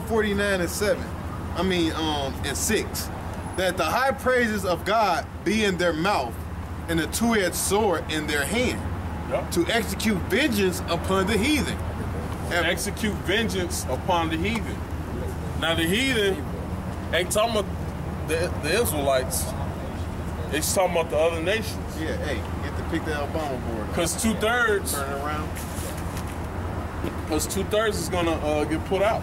49 and 7. And 6. That the high praises of God be in their mouth and a two-edged sword in their hand. Yep. To execute vengeance upon the heathen. Execute vengeance upon the heathen. Now the heathen ain't talking about the Israelites. It's talking about the other nations. Yeah, hey, get to pick the Obama board. Because 2/3. Turn it around. Because 2/3 is gonna get put out.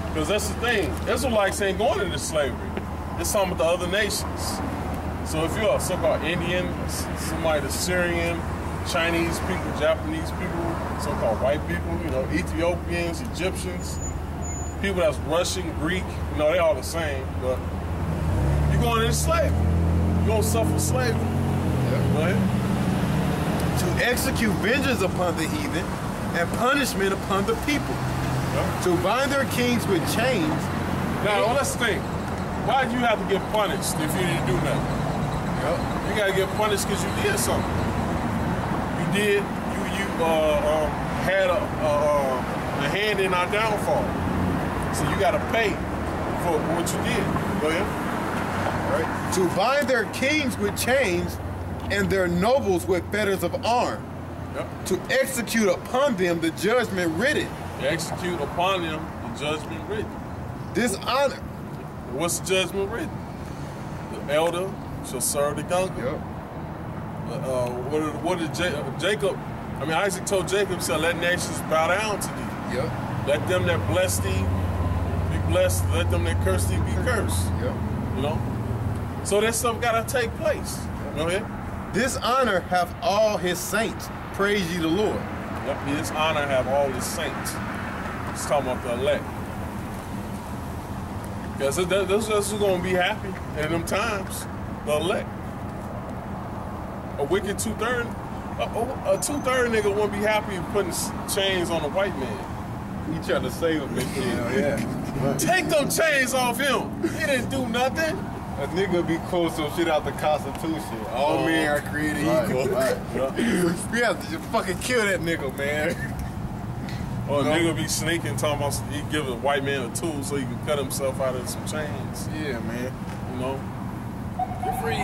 Because that's the thing. Israelites ain't going into slavery. It's talking about the other nations. So if you're a so-called Indian, somebody that's Syrian, Chinese people, Japanese people, so-called white people, Ethiopians, Egyptians, people that's Russian, Greek, they all the same, but you're going into slavery. You're going to suffer slavery. Yeah. Go ahead. To execute vengeance upon the heathen and punishment upon the people. Yeah. To bind their kings with chains. Now, let's think. Why do you have to get punished if you didn't do nothing? Yep. You got to get punished because you did something. You had a hand in our downfall. So you got to pay for what you did. Go ahead. All right. To bind their kings with chains and their nobles with fetters of arm. Yep. To execute upon them the judgment written. To execute upon them the judgment written. Dishonor. What's the judgment written? The elder shall serve the younger. Yep. What did Isaac told Jacob, said, let nations bow down to thee. Yep. Let them that bless thee be blessed. Let them that curse thee be cursed. Yep. So that stuff got to take place. Yep. Go ahead. This honor have all his saints. Praise ye the Lord. Yep. His honor have all his saints. It's talking about the elect. Because those who's going to be happy in them times. The elect. A wicked 2/3. A 2/3 nigga won't be happy putting chains on a white man. He trying to save him and shit. Yeah. Take them chains off him. He didn't do nothing. A nigga be quoting some shit out the Constitution. All men are created equal. Right. We have to just fucking kill that nigga, man. Or a nigga be sneaking, talking about he give a white man a tool so he can cut himself out of some chains. Yeah, man. You're free.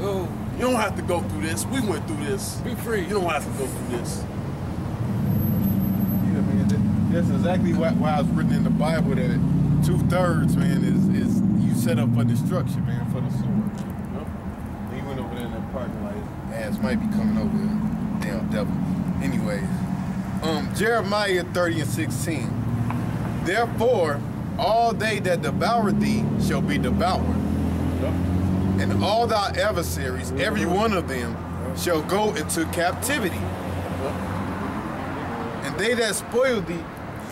Go. You don't have to go through this. We went through this. Be free. You don't have to go through this. Yeah, man. That's exactly why it's written in the Bible that 2/3, man, is you set up for destruction, man, for the sword. He went over there in that parking lot. His ass might be coming over here. Damn devil. Anyways, Jeremiah 30 and 16. Therefore, all they that devour thee shall be devoured. And all thy adversaries, every one of them, shall go into captivity. And they that spoil thee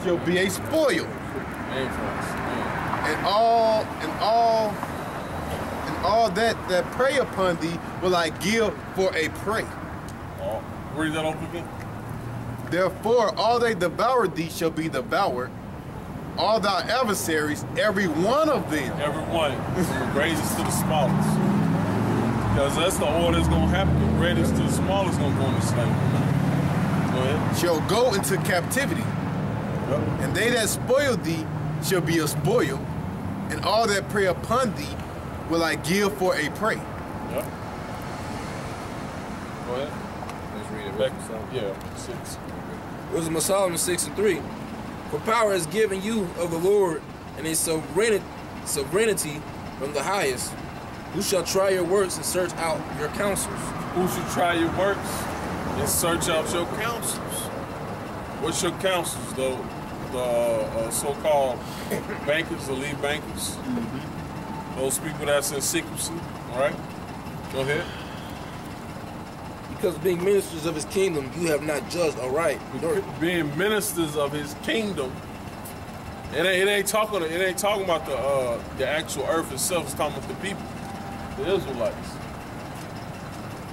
shall be a spoil. And all that prey upon thee will I give for a prey. Read that over again. Therefore, all they devour thee shall be devoured. All thy adversaries, every one of them. Every one, from the greatest to the smallest. Because that's the order that's going to happen. The greatest to the smallest going to go into slavery. Go ahead. Shall go into captivity. Yep. And they that spoil thee shall be a spoil. And all that prey upon thee will I give for a prey. Yep. Go ahead. Let's read it. Back, yeah, 6. Wisdom of Solomon 6 and 3. For power is given you of the Lord, and a sovereignty from the highest. Who shall try your works and search out your counsels? Who should try your works and search out your counsels? What's your counsels, though? The so-called bankers, the lead bankers. Those people that's in secrecy, all right? Go ahead. Because being ministers of his kingdom, you have not judged aright. Being ministers of his kingdom, it ain't talking about the actual earth itself. It's talking about the people, the Israelites.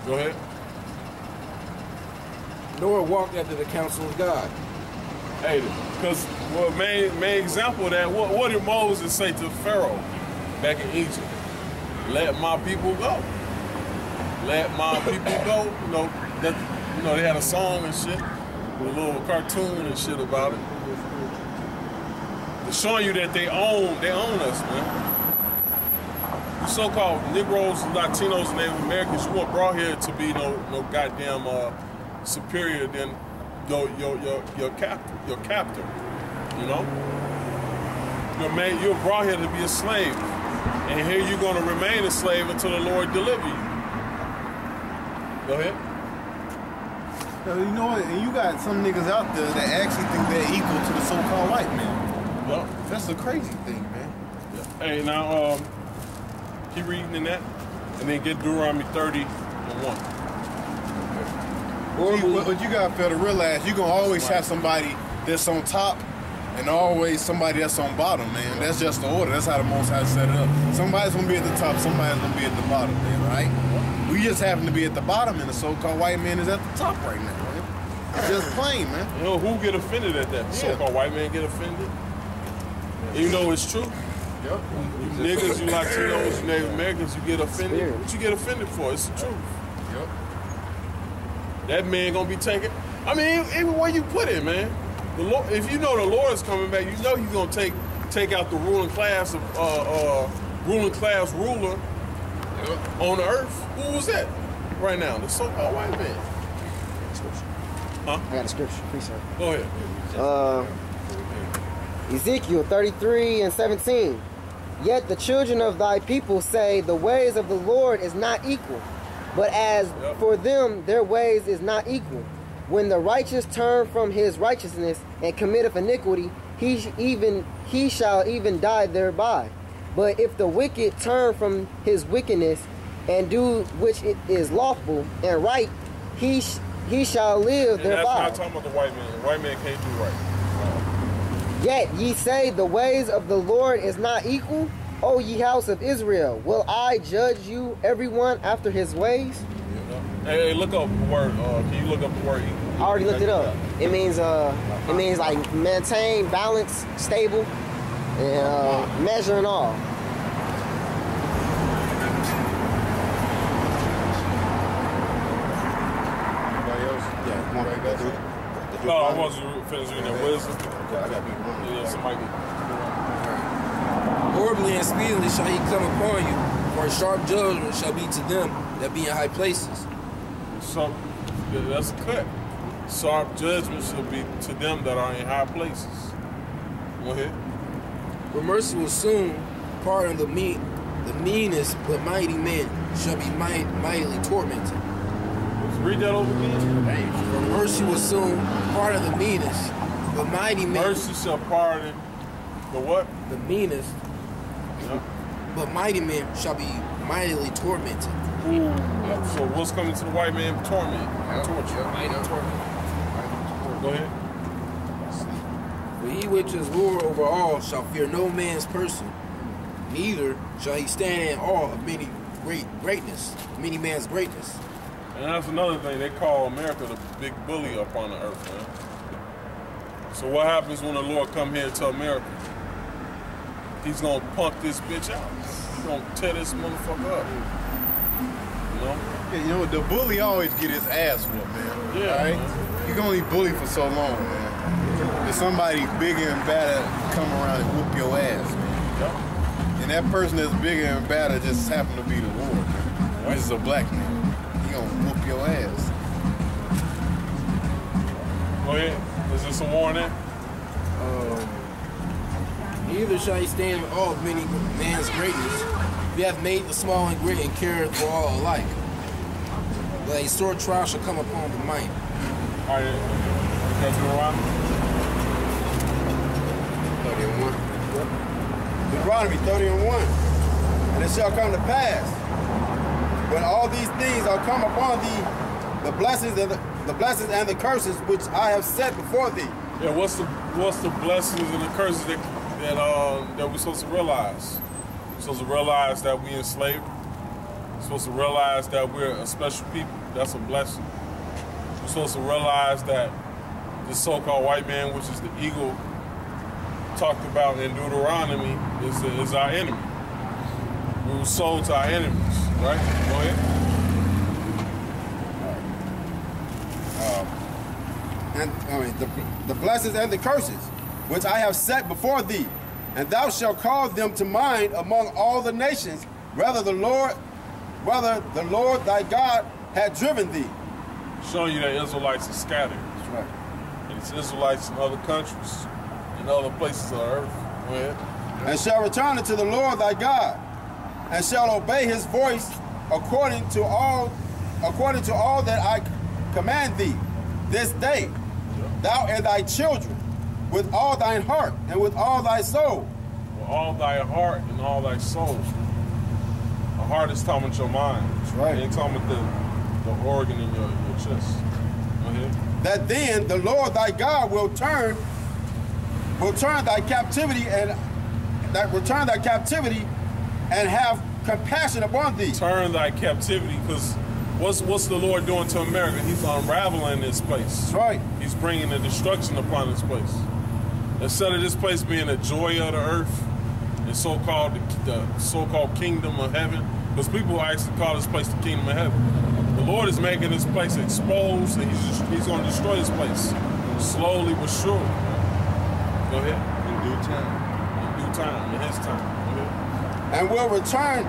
Go ahead. Nor walk after the counsel of God. Hey, because main example of that, what did Moses say to Pharaoh back in Egypt? Let my people go. Let my people go. You know, they had a song and shit, with a little cartoon and shit about it. They're showing you that they own us, man. You so-called Negroes, Latinos, and Native Americans, you weren't brought here to be no goddamn superior than your captor. You know, you're brought here to be a slave, and here you're going to remain a slave until the Lord deliver you. Go ahead. You know what? And you got some niggas out there that actually think they're equal to the so-called white man. Yep. That's a crazy thing, man. Yep. Hey, now keep reading in that, and then get Deuteronomy 30 and 1. What you gotta fail to realize, you're gonna always have somebody that's on top and always somebody that's on bottom, man. That's just the order. That's how the Most High set it up. Somebody's gonna be at the top, somebody's gonna be at the bottom, man, right? We just happen to be at the bottom, and the so-called white man is at the top right now, man. It's just plain, man. You know, who get offended at that? So-called white man get offended? Even though it's true? Yep. You niggas, you Latinos, you Native Americans, you get offended. What you get offended for? It's the truth. Yep. That man gonna be taken. I mean, even where you put it, man. The Lord, if you know the Lord is coming back, you know he's gonna take out the ruling class ruler on the earth. Who was that right now? The so-called white man. Huh? I got a scripture. Please, sir. Go ahead. Ezekiel 33:17. Yet the children of thy people say, the ways of the Lord is not equal. But as for them, their ways is not equal. When the righteous turn from his righteousness and committeth iniquity, he shall even die thereby. But if the wicked turn from his wickedness and do which it is lawful and right, he shall live and thereby. That's not talking about the white man. The white man can't do right. Yet ye say the ways of the Lord is not equal. O ye house of Israel, will I judge you everyone after his ways? Hey, look up the word. Can you look up the word equal? I already looked it up. It means like maintain, balance, stable, and measure and all. Anybody else? Yeah, come on, go through. No, I wasn't finished reading that wisdom. Okay, I got beat one. Yeah, somebody. Horribly and speedily shall he come upon you, for a sharp judgment shall be to them that be in high places. So, that's a cut. Sharp judgment shall be to them that are in high places. Go ahead. For mercy will soon pardon the meanest, but mighty men shall be mightily tormented. Let's read that over again. For mercy will soon pardon the meanest, but mighty men. Mercy shall pardon the what? The meanest, Yeah. but mighty men shall be mightily tormented. Ooh. So what's coming to the white man? Torment. Torture. Go ahead. For he which is Lord over all shall fear no man's person, neither shall he stand in awe of many man's greatness. And that's another thing. They call America the big bully up on the earth, man. So what happens when the Lord come here to America? He's gonna punk this bitch out. He's gonna tear this motherfucker up. You know? Yeah, you know, the bully always get his ass whooped, man. Yeah, right? man. You can only bully for so long, man. If somebody bigger and badder come around and whoop your ass, man. Yep. And that person that's bigger and badder just happen to be the Lord, man. Which is a black man. He gonna whoop your ass. Go ahead. Is this a warning? Neither shall he stand in awe of many man's greatness. He hath made the small and great and careth for all alike. But a sore trial shall come upon the might. All right. That's Deuteronomy. 30:1. Deuteronomy 30:1. And it shall come to pass, when all these things are come upon thee, the blessings and the curses which I have set before thee. Yeah. What's the blessings and the curses that we're supposed to realize? We're supposed to realize that we in slavery. We're supposed to realize that we're a special people. That's a blessing. We're supposed to realize that this so-called white man, which is the eagle talked about in Deuteronomy, is our enemy. We were sold to our enemies, right? Go ahead. the blessings and the curses, which I have set before thee, and thou shalt call them to mind among all the nations, whether the Lord thy God had driven thee. Showing you that Israelites are scattered. That's right. And it's Israelites in other countries, in other places of the earth. Go ahead. And shall return unto the Lord thy God, and shall obey his voice according to all that I command thee this day, thou and thy children, with all thine heart and with all thy soul. With all thy heart and all thy soul. The heart is talking about your mind. That's right. It ain't talking about the organ in your chest. Go ahead. That then the Lord thy God will turn thy captivity and have compassion upon thee. Turn thy captivity, because what's the Lord doing to America? He's unraveling this place. That's right. He's bringing the destruction upon this place. Instead of this place being a joy of the earth, the so-called kingdom of heaven, because people actually call this place the kingdom of heaven. The Lord is making this place exposed, and he's going to destroy this place slowly but surely. Go ahead. In due time. In due time, in his time. Go ahead. And will return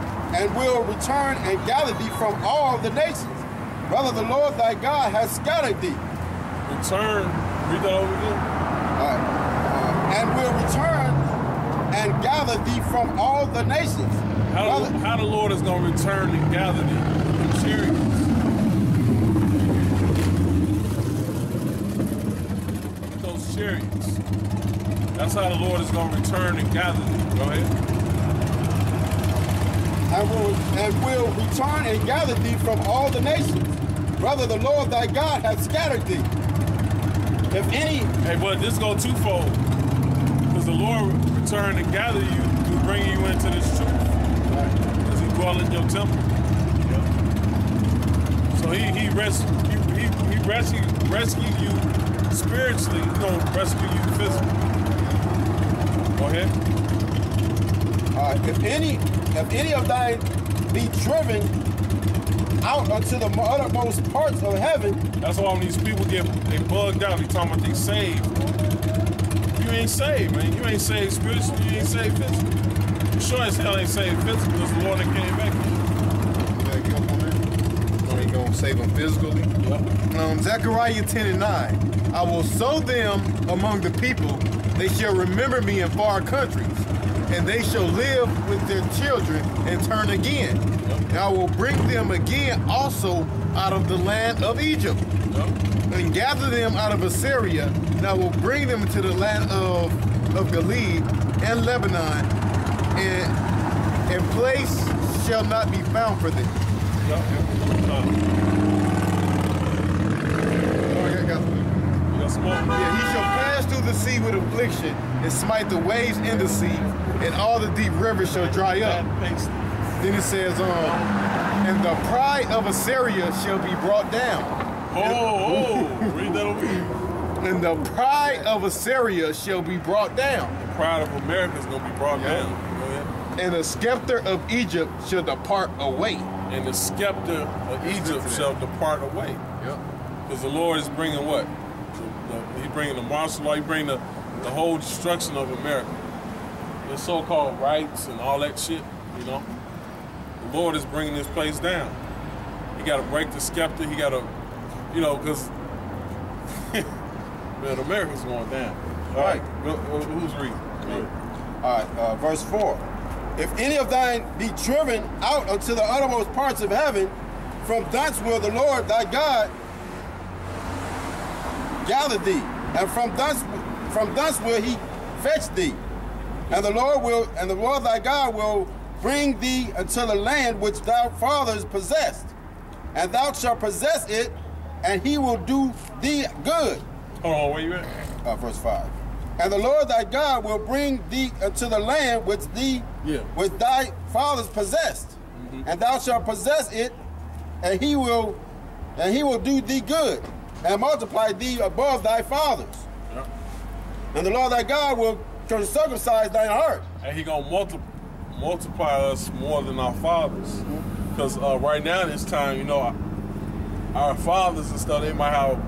and gather thee from all the nations, whether the Lord thy God has scattered thee. Return. Read that over again. And will return and gather thee from all the nations. How the Lord is going to return and gather thee from chariots. Those chariots. That's how the Lord is going to return and gather thee. Go ahead. And will return and gather thee from all the nations, whether the Lord thy God hath scattered thee. If any... Hey, but this go twofold. Because the Lord return and gather you to bring you into this truth. Because he dwell in your temple. Yeah. So he rescued you spiritually. He's going to rescue you physically. Go ahead. If any of thine be driven out unto the uttermost parts of heaven. That's why when these people they bugged out, they talking about they saved. You ain't saved, man. You ain't saved spiritually, you ain't saved physically. You sure as hell ain't saved physically because the Lord ain't came back. Ain't gonna save them physically. Yep. Zechariah 10:9. I will sow them among the people. They shall remember me in far countries. And they shall live with their children and turn again. And I will bring them again also out of the land of Egypt. And gather them out of Assyria. And I will bring them to the land of Gilead and Lebanon. And place shall not be found for them. Yeah, he shall pass through the sea with affliction and smite the waves in the sea, and all the deep rivers shall dry up. Then it says, and the pride of Assyria shall be brought down. Read that over here. And the pride of Assyria shall be brought down. The pride of America is going to be brought down. Go ahead. And the scepter of Egypt shall depart away. And the scepter of Egypt shall depart away. Yep. Because the Lord is bringing what? He's bringing the martial law. He's bringing the whole destruction of America. The so-called rights and all that shit, you know. The Lord is bringing this place down. He got to break the scepter. He got to, you know, because man, America's going down. All right. Who's reading? All right, verse 4. If any of thine be driven out unto the uttermost parts of heaven, from thence will the Lord thy God gather thee, and from thence will he fetch thee. And the Lord thy God will bring thee unto the land which thy fathers possessed, and thou shalt possess it, and he will do thee good. Hold on, where you at? Verse 5. And the Lord thy God will bring thee unto the land which thy fathers possessed, and thou shalt possess it, and he will do thee good, and multiply thee above thy fathers. Yep. And the Lord thy God will circumcise thine heart. And he gonna multiply us more than our fathers. Because right now, this time, you know, our fathers and stuff, they might have